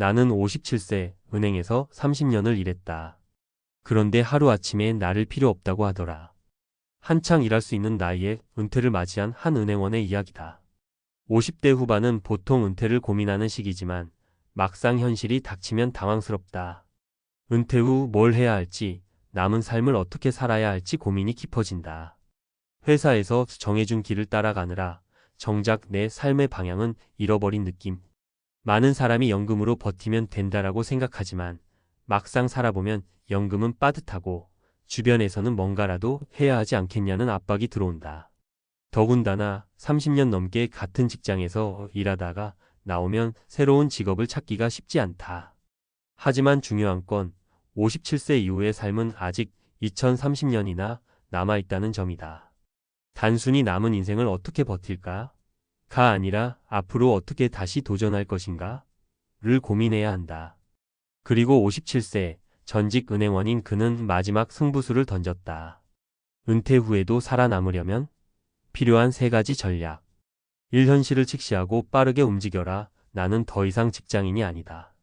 나는 57세, 은행에서 30년을 일했다. 그런데 하루아침에 나를 필요 없다고 하더라. 한창 일할 수 있는 나이에 은퇴를 맞이한 한 은행원의 이야기다. 50대 후반은 보통 은퇴를 고민하는 시기지만 막상 현실이 닥치면 당황스럽다. 은퇴 후 뭘 해야 할지, 남은 삶을 어떻게 살아야 할지 고민이 깊어진다. 회사에서 정해준 길을 따라가느라 정작 내 삶의 방향은 잃어버린 느낌. 많은 사람이 연금으로 버티면 된다라고 생각하지만 막상 살아보면 연금은 빠듯하고 주변에서는 뭔가라도 해야 하지 않겠냐는 압박이 들어온다. 더군다나 30년 넘게 같은 직장에서 일하다가 나오면 새로운 직업을 찾기가 쉽지 않다. 하지만 중요한 건 57세 이후의 삶은 아직 2030년이나 남아있다는 점이다. 단순히 남은 인생을 어떻게 버틸까? 가 아니라 앞으로 어떻게 다시 도전할 것인가? 를 고민해야 한다. 그리고 57세 전직 은행원인 그는 마지막 승부수를 던졌다. 은퇴 후에도 살아남으려면 필요한 세 가지 전략. 1. 현실을 직시하고 빠르게 움직여라. 나는 더 이상 직장인이 아니다.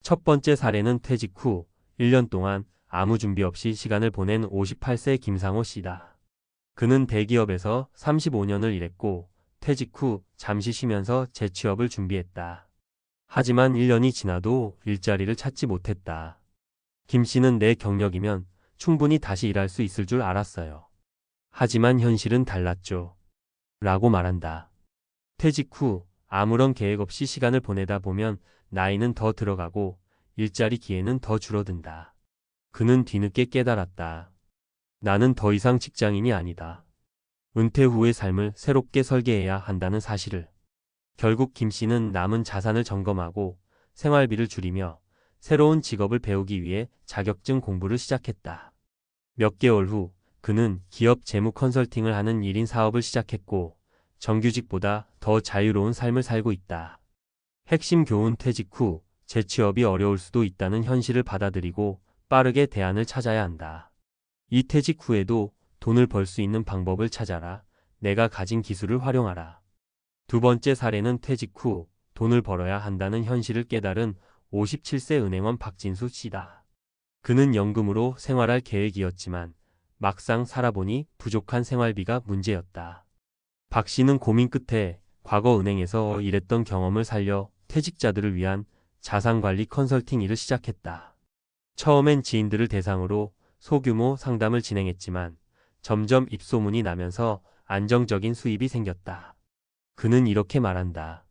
첫 번째 사례는 퇴직 후 1년 동안 아무 준비 없이 시간을 보낸 58세 김상호 씨다. 그는 대기업에서 35년을 일했고 퇴직 후 잠시 쉬면서 재취업을 준비했다. 하지만 1년이 지나도 일자리를 찾지 못했다. 김 씨는 내 경력이면 충분히 다시 일할 수 있을 줄 알았어요. 하지만 현실은 달랐죠. 라고 말한다. 퇴직 후 아무런 계획 없이 시간을 보내다 보면 나이는 더 들어가고 일자리 기회는 더 줄어든다. 그는 뒤늦게 깨달았다. 나는 더 이상 직장인이 아니다. 은퇴 후의 삶을 새롭게 설계해야 한다는 사실을. 결국 김 씨는 남은 자산을 점검하고 생활비를 줄이며 새로운 직업을 배우기 위해 자격증 공부를 시작했다. 몇 개월 후 그는 기업 재무 컨설팅을 하는 1인 사업을 시작했고 정규직보다 더 자유로운 삶을 살고 있다. 핵심 교훈 퇴직 후 재취업이 어려울 수도 있다는 현실을 받아들이고 빠르게 대안을 찾아야 한다. 이 퇴직 후에도 돈을 벌 수 있는 방법을 찾아라. 내가 가진 기술을 활용하라. 두 번째 사례는 퇴직 후 돈을 벌어야 한다는 현실을 깨달은 57세 은행원 박진수 씨다. 그는 연금으로 생활할 계획이었지만 막상 살아보니 부족한 생활비가 문제였다. 박 씨는 고민 끝에 과거 은행에서 일했던 경험을 살려 퇴직자들을 위한 자산관리 컨설팅 일을 시작했다. 처음엔 지인들을 대상으로 소규모 상담을 진행했지만 점점 입소문이 나면서 안정적인 수입이 생겼다. 그는 이렇게 말한다.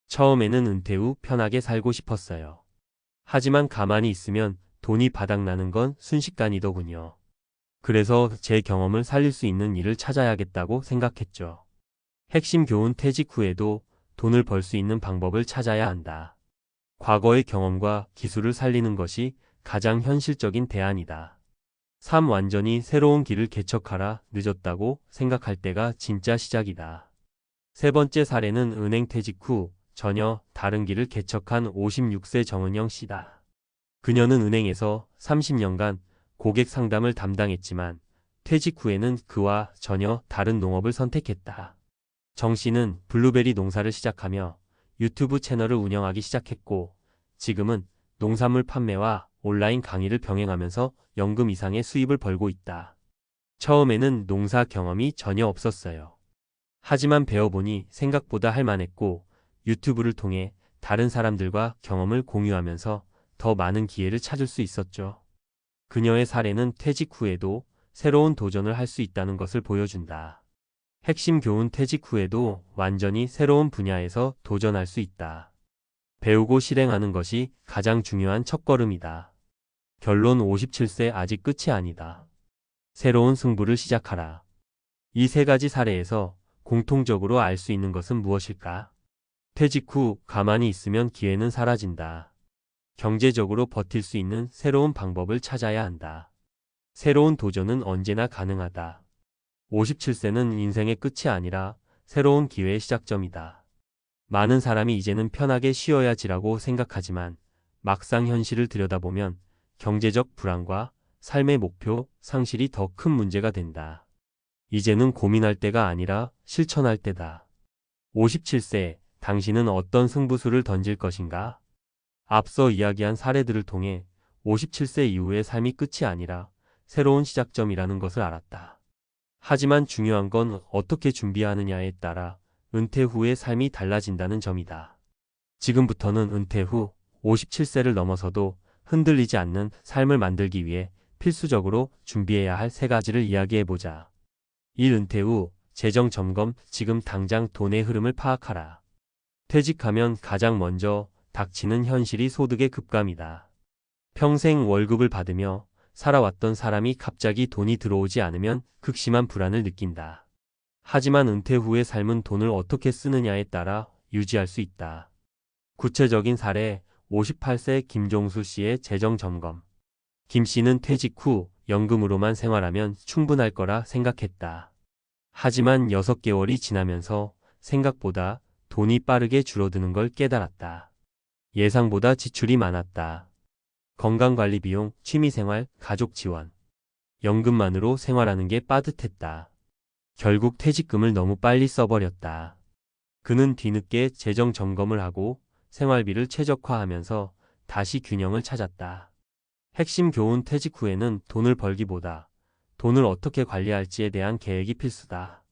처음에는 은퇴 후 편하게 살고 싶었어요. 하지만 가만히 있으면 돈이 바닥나는 건 순식간이더군요. 그래서 제 경험을 살릴 수 있는 일을 찾아야겠다고 생각했죠. 핵심 교훈 퇴직 후에도 돈을 벌 수 있는 방법을 찾아야 한다. 과거의 경험과 기술을 살리는 것이 가장 현실적인 대안이다. 3. 완전히 새로운 길을 개척하라. 늦었다고 생각할 때가 진짜 시작이다. 세 번째 사례는 은행 퇴직 후 전혀 다른 길을 개척한 56세 정은영 씨다. 그녀는 은행에서 30년간 고객 상담을 담당했지만 퇴직 후에는 그와 전혀 다른 농업을 선택했다. 정 씨는 블루베리 농사를 시작하며 유튜브 채널을 운영하기 시작했고 지금은 농산물 판매와 온라인 강의를 병행하면서 연금 이상의 수입을 벌고 있다. 처음에는 농사 경험이 전혀 없었어요. 하지만 배워보니 생각보다 할만했고 유튜브를 통해 다른 사람들과 경험을 공유하면서 더 많은 기회를 찾을 수 있었죠. 그녀의 사례는 퇴직 후에도 새로운 도전을 할 수 있다는 것을 보여준다. 핵심 교훈 퇴직 후에도 완전히 새로운 분야에서 도전할 수 있다. 배우고 실행하는 것이 가장 중요한 첫걸음이다. 결론 57세 아직 끝이 아니다. 새로운 승부를 시작하라. 이 세 가지 사례에서 공통적으로 알 수 있는 것은 무엇일까? 퇴직 후 가만히 있으면 기회는 사라진다. 경제적으로 버틸 수 있는 새로운 방법을 찾아야 한다. 새로운 도전은 언제나 가능하다. 57세는 인생의 끝이 아니라 새로운 기회의 시작점이다. 많은 사람이 이제는 편하게 쉬어야지라고 생각하지만 막상 현실을 들여다보면 경제적 불안과 삶의 목표 상실이 더 큰 문제가 된다. 이제는 고민할 때가 아니라 실천할 때다. 57세, 당신은 어떤 승부수를 던질 것인가? 앞서 이야기한 사례들을 통해 57세 이후의 삶이 끝이 아니라 새로운 시작점이라는 것을 알았다. 하지만 중요한 건 어떻게 준비하느냐에 따라 은퇴 후의 삶이 달라진다는 점이다. 지금부터는 은퇴 후 57세를 넘어서도 흔들리지 않는 삶을 만들기 위해 필수적으로 준비해야 할 3가지를 이야기해보자. 1. 은퇴 후 재정 점검. 지금 당장 돈의 흐름을 파악하라. 퇴직하면 가장 먼저 닥치는 현실이 소득의 급감이다. 평생 월급을 받으며 살아왔던 사람이 갑자기 돈이 들어오지 않으면 극심한 불안을 느낀다. 하지만 은퇴 후의 삶은 돈을 어떻게 쓰느냐에 따라 유지할 수 있다. 구체적인 사례, 58세 김종수 씨의 재정 점검. 김 씨는 퇴직 후 연금으로만 생활하면 충분할 거라 생각했다. 하지만 6개월이 지나면서 생각보다 돈이 빠르게 줄어드는 걸 깨달았다. 예상보다 지출이 많았다. 건강관리 비용, 취미생활, 가족 지원. 연금만으로 생활하는 게 빠듯했다. 결국 퇴직금을 너무 빨리 써버렸다. 그는 뒤늦게 재정 점검을 하고 생활비를 최적화하면서 다시 균형을 찾았다. 핵심 교훈. 퇴직 후에는 돈을 벌기보다 돈을 어떻게 관리할지에 대한 계획이 필수다.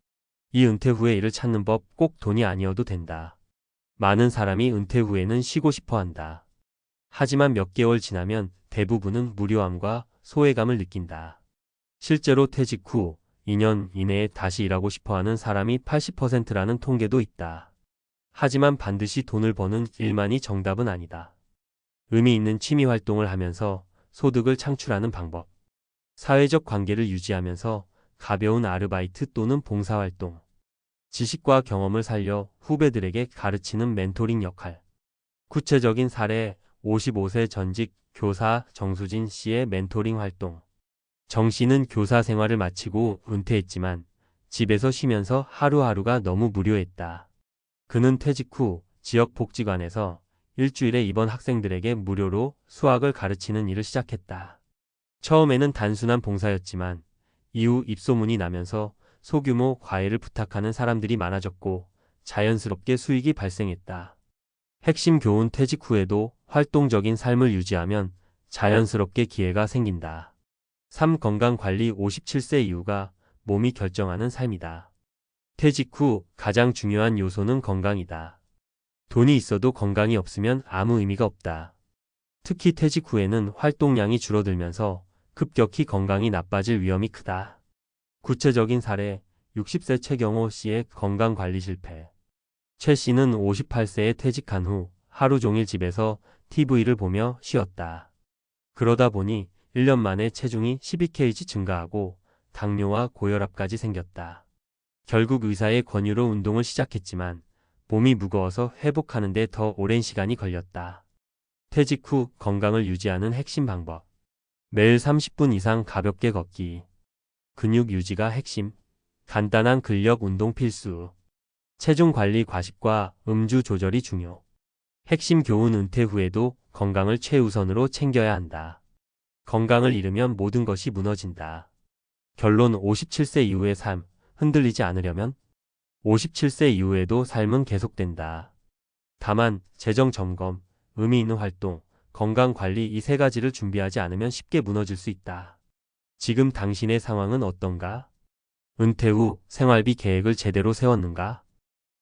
이 은퇴 후에 일을 찾는 법. 꼭 돈이 아니어도 된다. 많은 사람이 은퇴 후에는 쉬고 싶어 한다. 하지만 몇 개월 지나면 대부분은 무료함과 소외감을 느낀다. 실제로 퇴직 후 2년 이내에 다시 일하고 싶어하는 사람이 80%라는 통계도 있다. 하지만 반드시 돈을 버는 일만이 정답은 아니다. 의미 있는 취미 활동을 하면서 소득을 창출하는 방법. 사회적 관계를 유지하면서 가벼운 아르바이트 또는 봉사활동. 지식과 경험을 살려 후배들에게 가르치는 멘토링 역할. 구체적인 사례. 55세 전직 교사 정수진 씨의 멘토링 활동. 정 씨는 교사 생활을 마치고 은퇴했지만 집에서 쉬면서 하루하루가 너무 무료했다. 그는 퇴직 후 지역 복지관에서 일주일에 입원 학생들에게 무료로 수학을 가르치는 일을 시작했다. 처음에는 단순한 봉사였지만 이후 입소문이 나면서 소규모 과외를 부탁하는 사람들이 많아졌고 자연스럽게 수익이 발생했다. 핵심 교훈. 퇴직 후에도 활동적인 삶을 유지하면 자연스럽게 기회가 생긴다. 3. 건강관리. 57세 이후가 몸이 결정하는 삶이다. 퇴직 후 가장 중요한 요소는 건강이다. 돈이 있어도 건강이 없으면 아무 의미가 없다. 특히 퇴직 후에는 활동량이 줄어들면서 급격히 건강이 나빠질 위험이 크다. 구체적인 사례. 60세 최경호 씨의 건강관리 실패. 최 씨는 58세에 퇴직한 후 하루 종일 집에서 TV를 보며 쉬었다. 그러다 보니 1년 만에 체중이 12kg 증가하고 당뇨와 고혈압까지 생겼다. 결국 의사의 권유로 운동을 시작했지만 몸이 무거워서 회복하는 데 더 오랜 시간이 걸렸다. 퇴직 후 건강을 유지하는 핵심 방법. 매일 30분 이상 가볍게 걷기. 근육 유지가 핵심. 간단한 근력 운동 필수. 체중 관리. 과식과 음주 조절이 중요. 핵심 교훈. 은퇴 후에도 건강을 최우선으로 챙겨야 한다. 건강을 잃으면 모든 것이 무너진다. 결론. 57세 이후의 삶. 흔들리지 않으려면 57세 이후에도 삶은 계속된다. 다만 재정 점검, 의미 있는 활동, 건강 관리 이 3가지를 준비하지 않으면 쉽게 무너질 수 있다. 지금 당신의 상황은 어떤가? 은퇴 후 생활비 계획을 제대로 세웠는가?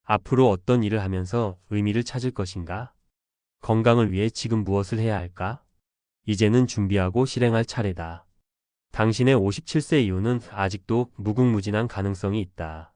앞으로 어떤 일을 하면서 의미를 찾을 것인가? 건강을 위해 지금 무엇을 해야 할까? 이제는 준비하고 실행할 차례다. 당신의 57세 이후는 아직도 무궁무진한 가능성이 있다.